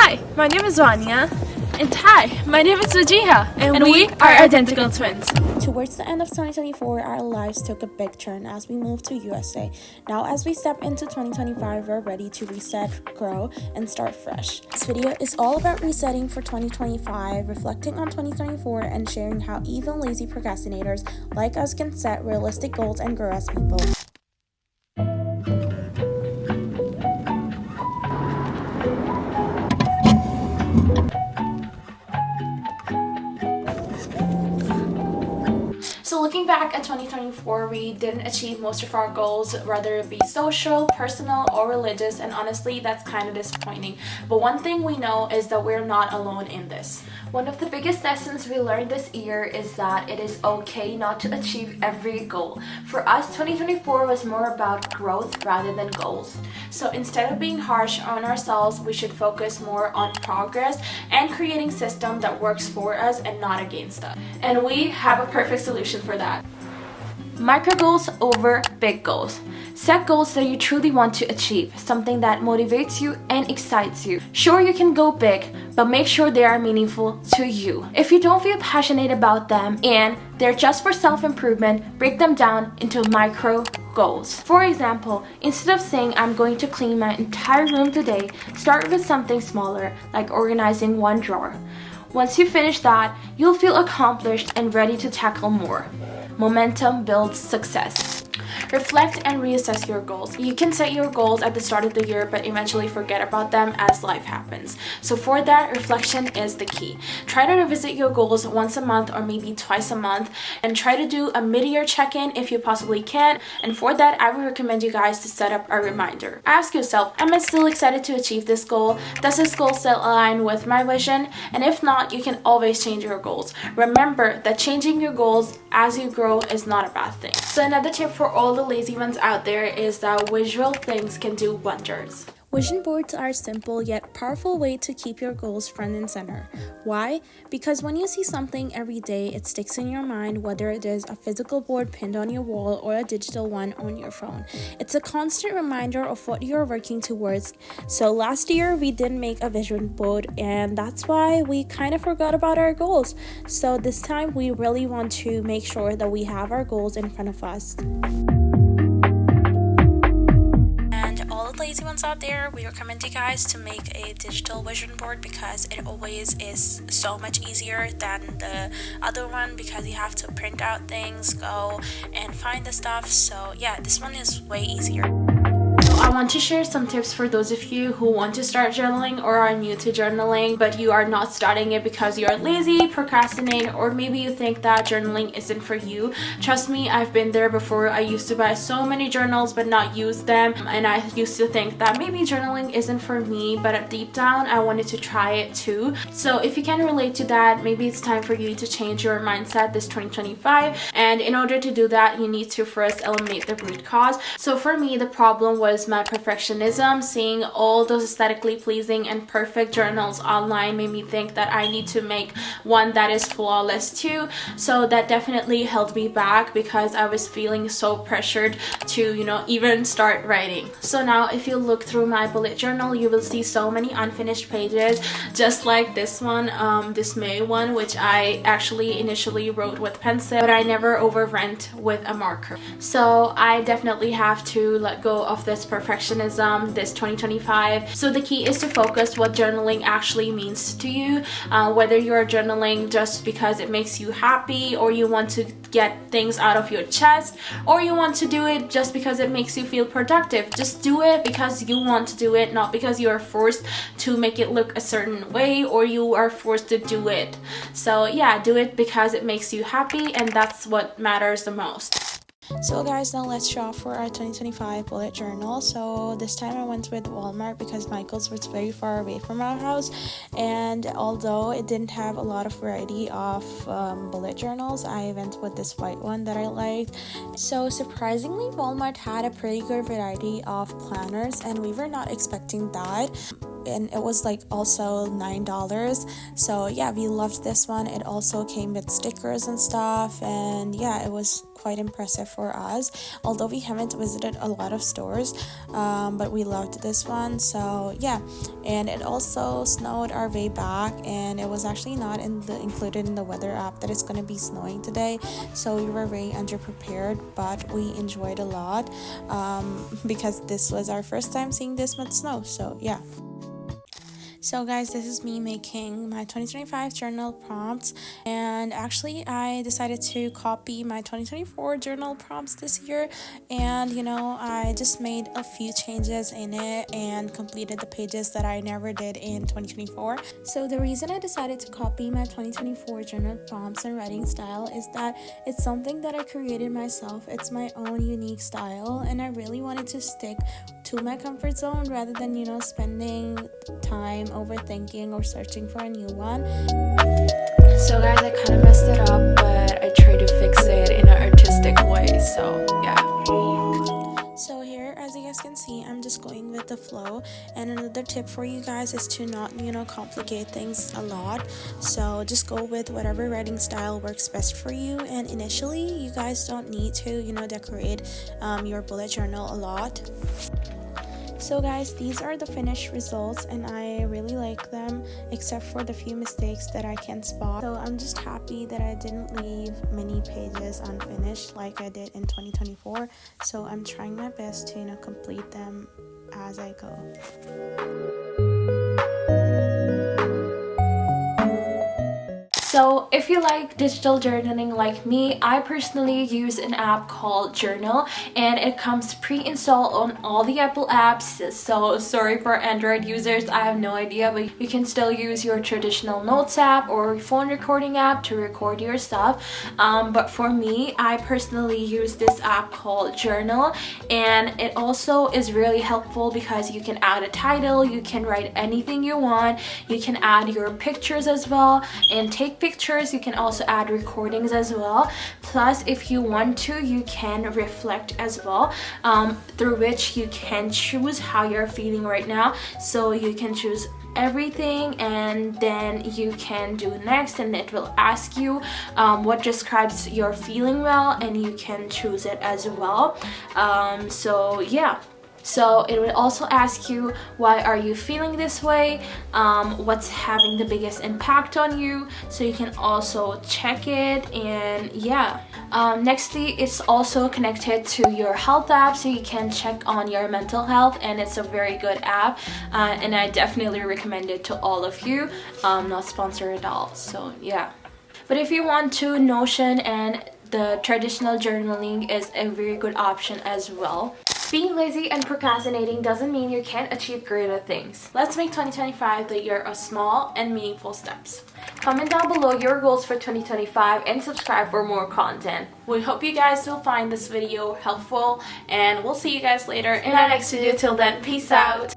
Hi, my name is Vanya. And hi, my name is ᴅᴢ. And we are identical twins. Towards the end of 2024, our lives took a big turn as we moved to USA. Now as we step into 2025, we're ready to reset, grow, and start fresh. This video is all about resetting for 2025, reflecting on 2024, and sharing how even lazy procrastinators like us can set realistic goals and grow as people. So looking back at 2024, we didn't achieve most of our goals, whether it be social, personal, or religious, and honestly, that's kind of disappointing. But one thing we know is that we're not alone in this. One of the biggest lessons we learned this year is that it is okay not to achieve every goal. For us, 2024 was more about growth rather than goals. So instead of being harsh on ourselves, we should focus more on progress and creating a system that works for us and not against us. And we have a perfect solution for that. Micro goals over big goals. Set goals that you truly want to achieve, something that motivates you and excites you. Sure, you can go big, but make sure they are meaningful to you. If you don't feel passionate about them and they're just for self-improvement, break them down into micro goals. For example, instead of saying I'm going to clean my entire room today, start with something smaller, like organizing one drawer. Once you finish that, you'll feel accomplished and ready to tackle more. Momentum builds success. Reflect and reassess your goals. You can set your goals at the start of the year, but eventually forget about them as life happens. So for that, reflection is the key. Try to revisit your goals once a month or maybe twice a month, and try to do a mid-year check-in if you possibly can. And for that, I would recommend you guys to set up a reminder. Ask yourself, am I still excited to achieve this goal? Does this goal still align with my vision? And if not, you can always change your goals. Remember that changing your goals as you grow is not a bad thing. So another tip for all the lazy ones out there is that visual things can do wonders. Vision boards are a simple yet powerful way to keep your goals front and center. Why? Because when you see something every day, it sticks in your mind, whether it is a physical board pinned on your wall or a digital one on your phone. It's a constant reminder of what you're working towards. So last year, we didn't make a vision board, and that's why we kind of forgot about our goals. So this time, we really want to make sure that we have our goals in front of us. Lazy ones out there, we recommend you guys to make a digital vision board because it always is so much easier than the other one, because you have to print out things, go and find the stuff. So yeah, this one is way easier. I want to share some tips for those of you who want to start journaling or are new to journaling, but you are not starting it because you are lazy, procrastinate, or maybe you think that journaling isn't for you. Trust me, I've been there before. I used to buy so many journals but not use them, and I used to think that maybe journaling isn't for me, but deep down I wanted to try it too. So if you can relate to that, maybe it's time for you to change your mindset this 2025, and in order to do that, you need to first eliminate the root cause. So for me, the problem was my perfectionism. Seeing all those aesthetically pleasing and perfect journals online made me think that I need to make one that is flawless too. So that definitely held me back because I was feeling so pressured to, even start writing. So now if you look through my bullet journal, you will see so many unfinished pages, just like this one, this May one, which I actually initially wrote with pencil, but I never overwent with a marker. So I definitely have to let go of this perfectionism this 2025. So the key is to focus what journaling actually means to you, whether you're journaling just because it makes you happy, or you want to get things out of your chest, or you want to do it just because it makes you feel productive. Just do it because you want to do it, not because you are forced to make it look a certain way or you are forced to do it. So yeah, do it because it makes you happy, and that's what matters the most. So guys, now let's shop for our 2025 bullet journal. So this time I went with Walmart because Michael's was very far away from our house, and although it didn't have a lot of variety of bullet journals, I went with this white one that I liked. So surprisingly, Walmart had a pretty good variety of planners, and we were not expecting that. and it was like also $9. So yeah, we loved this one. It also came with stickers and stuff, and yeah, it was quite impressive for us, although we haven't visited a lot of stores, but we loved this one. So yeah, and it also snowed our way back, and it was actually not included in the weather app that it's going to be snowing today, so we were very underprepared, but we enjoyed a lot because this was our first time seeing this much snow. So yeah. So guys, this is me making my 2025 journal prompts, and actually I decided to copy my 2024 journal prompts this year, and I just made a few changes in it and completed the pages that I never did in 2024. So the reason I decided to copy my 2024 journal prompts and writing style is that it's something that I created myself. It's my own unique style, and I really wanted to stick to my comfort zone rather than spending time overthinking or searching for a new one. So guys, I kind of messed it up, but I tried to fix it in an artistic way, so yeah. So here, as you guys can see, I'm just going with the flow, and another tip for you guys is to not complicate things a lot. So just go with whatever writing style works best for you, and initially you guys don't need to decorate your bullet journal a lot. So guys, these are the finished results, and I really like them, except for the few mistakes that I can spot. So I'm just happy that I didn't leave many pages unfinished like I did in 2024. So I'm trying my best to complete them as I go. So if you like digital journaling like me, I personally use an app called Journal, and it comes pre-installed on all the Apple apps. So sorry for Android users, I have no idea, but you can still use your traditional notes app or phone recording app to record your stuff. But for me, I personally use this app called Journal, and it also is really helpful because you can add a title, you can write anything you want, you can add your pictures as well and take pictures. You can also add recordings as well. Plus, if you want to, you can reflect as well, through which you can choose how you're feeling right now. So you can choose everything, and then you can do next, and it will ask you what describes your feeling well, and you can choose it as well. So yeah. So it will also ask you, why are you feeling this way? What's having the biggest impact on you? So you can also check it, and yeah. Nextly, it's also connected to your health app, so you can check on your mental health, and it's a very good app, and I definitely recommend it to all of you. Not sponsored at all, so yeah. But if you want to, Notion and the traditional journaling is a very good option as well. Being lazy and procrastinating doesn't mean you can't achieve greater things. Let's make 2025 the year of small and meaningful steps. Comment down below your goals for 2025 and subscribe for more content. We hope you guys will find this video helpful, and we'll see you guys later in our next video. Till then, peace out.